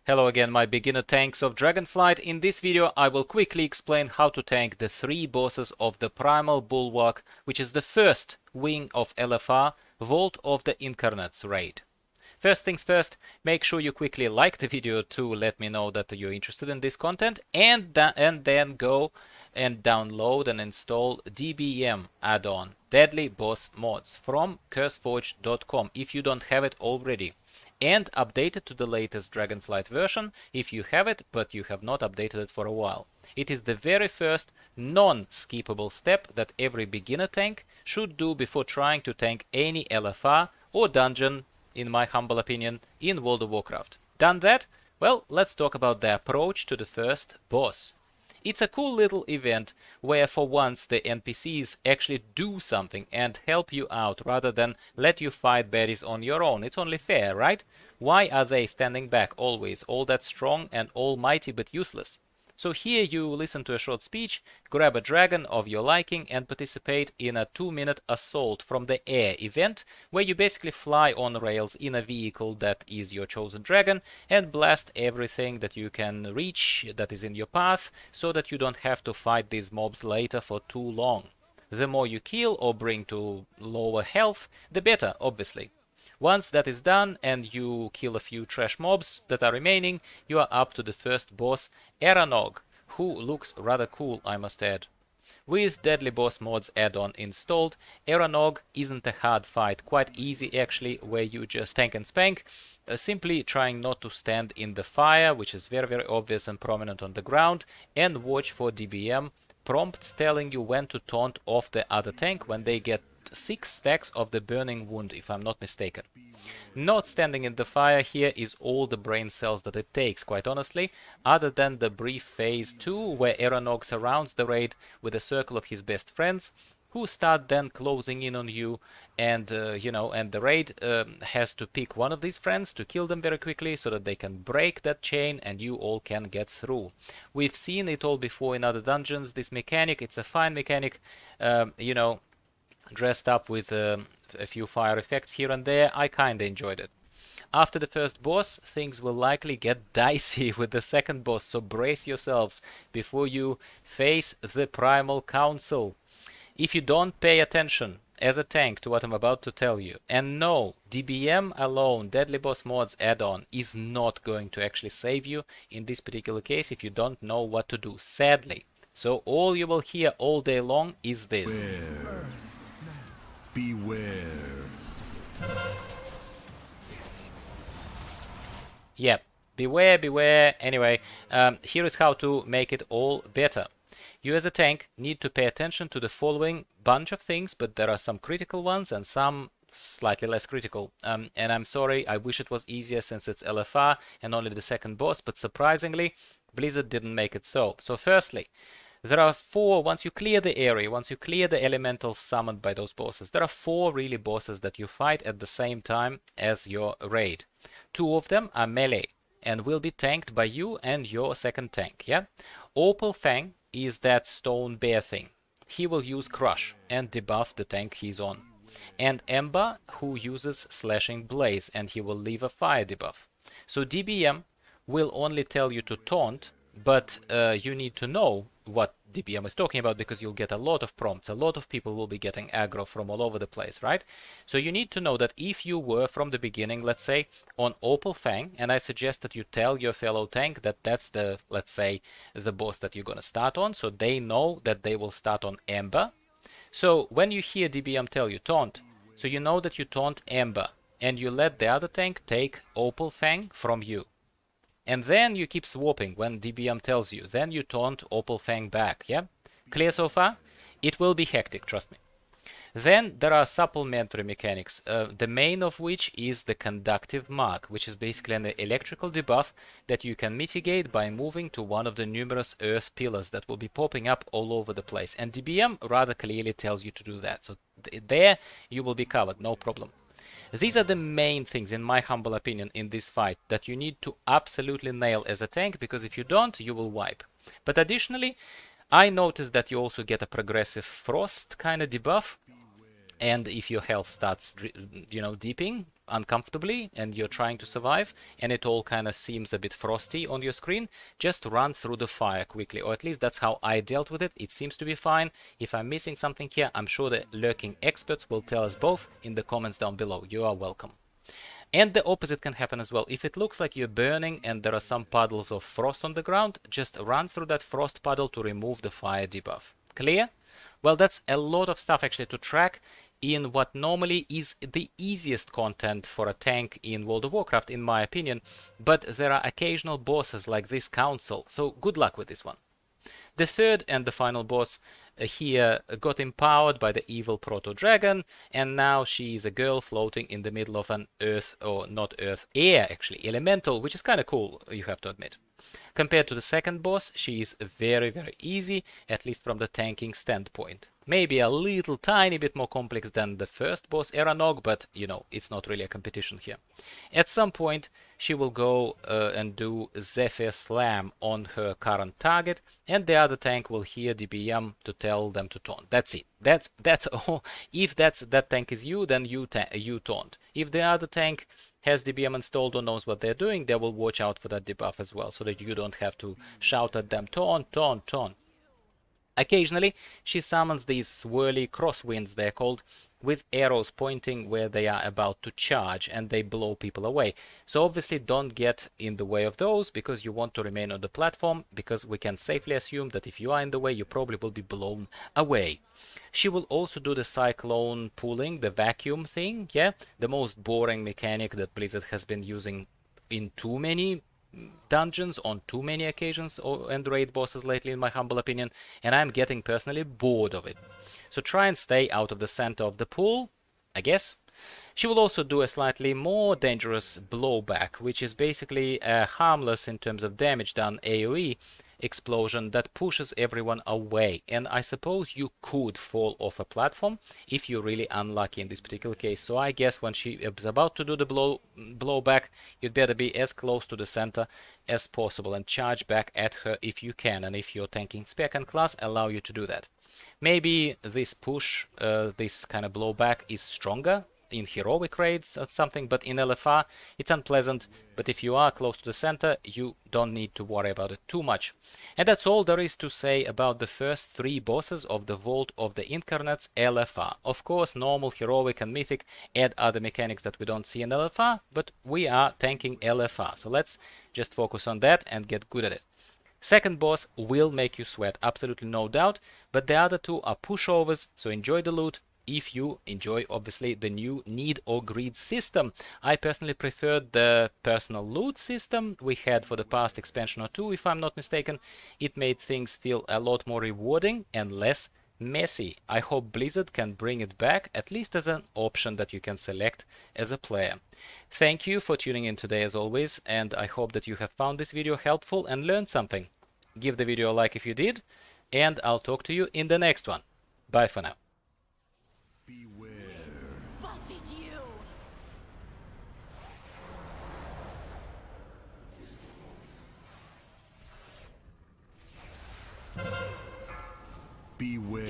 Hello again, my beginner tanks of Dragonflight. In this video I will quickly explain how to tank the 3 bosses of the Primal Bulwark, which is the first wing of LFR, Vault of the Incarnates raid. First things first, make sure you quickly like the video to let me know that you're interested in this content, and then go and download and install DBM add-on, Deadly Boss Mods, from curseforge.com if you don't have it already. And update it to the latest Dragonflight version if you have it, but you have not updated it for a while. It is the very first non-skippable step that every beginner tank should do before trying to tank any LFR or dungeon, in my humble opinion, in World of Warcraft. Done that? Well, let's talk about the approach to the first boss. It's a cool little event where for once the NPCs actually do something and help you out rather than let you fight baddies on your own. It's only fair, right? Why are they standing back always, all that strong and almighty but useless? So here you listen to a short speech, grab a dragon of your liking and participate in a 2-minute assault from the air event, where you basically fly on rails in a vehicle that is your chosen dragon and blast everything that you can reach that is in your path, so that you don't have to fight these mobs later for too long. The more you kill or bring to lower health, the better, obviously. Once that is done and you kill a few trash mobs that are remaining, you are up to the first boss, Eranog, who looks rather cool, I must add. With Deadly Boss Mods add-on installed, Eranog isn't a hard fight, quite easy actually, where you just tank and spank, simply trying not to stand in the fire, which is very obvious and prominent on the ground, and watch for DBM prompts telling you when to taunt off the other tank when they get 6 stacks of the burning wound, if I'm not mistaken. Not standing in the fire here is all the brain cells that it takes, quite honestly, other than the brief phase 2 where Eranog surrounds the raid with a circle of his best friends, who start then closing in on you, and and the raid has to pick one of these friends to kill them very quickly so that they can break that chain and you all can get through. We've seen it all before in other dungeons, this mechanic. It's a fine mechanic, dressed up with a few fire effects here and there. I kinda enjoyed it. After the first boss, things will likely get dicey with the second boss, so brace yourselves before you face the Primal Council. If you don't pay attention as a tank to what I'm about to tell you, and no, DBM alone, Deadly Boss Mods add-on, is not going to actually save you in this particular case if you don't know what to do, sadly. So all you will hear all day long is this. Beware. Yep, beware. Anyway, here is how to make it all better. You as a tank need to pay attention to the following bunch of things, but there are some critical ones and some slightly less critical. And I'm sorry, I wish it was easier since it's LFR and only the second boss, but surprisingly, Blizzard didn't make it so. So firstly, there are 4, once you clear the area, once you clear the elementals summoned by those bosses, there are 4 really bosses that you fight at the same time as your raid. 2 of them are melee and will be tanked by you and your second tank, yeah? Opal Fang is that stone bear thing. He will use Crush and debuff the tank he's on. And Ember, who uses Slashing Blaze, and he will leave a fire debuff. So DBM will only tell you to taunt, but you need to know what DBM is talking about, because you'll get a lot of prompts. A lot of people will be getting aggro from all over the place, right? So you need to know that if you were from the beginning, let's say, on Opal Fang, and I suggest that you tell your fellow tank that that's the, let's say, the boss that you're gonna start on, so they know that they will start on Ember. So when you hear DBM tell you taunt, so you know that you taunt Ember, and you let the other tank take Opal Fang from you. And then you keep swapping when DBM tells you. Then you taunt Opal Fang back, yeah? Clear so far? It will be hectic, trust me. Then there are supplementary mechanics, the main of which is the Conductive Mark, which is basically an electrical debuff that you can mitigate by moving to one of the numerous earth pillars that will be popping up all over the place. And DBM rather clearly tells you to do that. So there you will be covered, no problem. These are the main things, in my humble opinion, in this fight that you need to absolutely nail as a tank, because if you don't, you will wipe. But additionally, I noticed that you also get a progressive frost kind of debuff, and if your health starts, deeping, uncomfortably and you're trying to survive and it all kind of seems a bit frosty on your screen, just run through the fire quickly, or at least that's how I dealt with it. It seems to be fine. If I'm missing something here, I'm sure the lurking experts will tell us both in the comments down below. You are welcome. And the opposite can happen as well. If it looks like you're burning and there are some puddles of frost on the ground, just run through that frost puddle to remove the fire debuff. Clear? Well, that's a lot of stuff actually to track in what normally is the easiest content for a tank in World of Warcraft, in my opinion, but there are occasional bosses like this council, so good luck with this one. The third and the final boss here got empowered by the evil proto-dragon, and now she is a girl floating in the middle of an earth, or not earth, air actually, elemental, which is kind of cool, you have to admit. Compared to the second boss, she is very, very easy, at least from the tanking standpoint. Maybe a little tiny bit more complex than the first boss, Eranog, but you know, it's not really a competition here. At some point, she will go and do Zephyr Slam on her current target, and the other tank will hear DBM to tell them to taunt. That's it. That's all. If that tank is you, then you taunt. If the other tank has DBM installed or knows what they're doing, they will watch out for that debuff as well, so that you don't have to shout at them, taunt, taunt, taunt. Occasionally, she summons these swirly crosswinds, they're called, with arrows pointing where they are about to charge, and they blow people away. So obviously don't get in the way of those, because you want to remain on the platform, because we can safely assume that if you are in the way, you probably will be blown away. She will also do the cyclone pulling, the vacuum thing, yeah, the most boring mechanic that Blizzard has been using in too many dungeons on too many occasions and raid bosses lately, in my humble opinion, and I'm getting personally bored of it. So try and stay out of the center of the pool, I guess. She will also do a slightly more dangerous blowback, which is basically a harmless in terms of damage done AoE explosion that pushes everyone away. And I suppose you could fall off a platform if you're really unlucky in this particular case. So I guess when she is about to do the blowback, you'd better be as close to the center as possible and charge back at her if you can, and if your tanking spec and class allow you to do that. Maybe this push, this kind of blowback is stronger in heroic raids or something, but in LFR it's unpleasant. But if you are close to the center, you don't need to worry about it too much. And that's all there is to say about the first 3 bosses of the Vault of the Incarnates LFR. Of course, normal, heroic and mythic add other mechanics that we don't see in LFR, but we are tanking LFR, so let's just focus on that and get good at it. Second boss will make you sweat, absolutely no doubt, but the other 2 are pushovers, so enjoy the loot. If you enjoy, obviously, the new need or greed system. I personally preferred the personal loot system we had for the past expansion or 2, if I'm not mistaken. It made things feel a lot more rewarding and less messy. I hope Blizzard can bring it back, at least as an option that you can select as a player. Thank you for tuning in today as always, and I hope that you have found this video helpful and learned something. Give the video a like if you did, and I'll talk to you in the next one. Bye for now. Beware.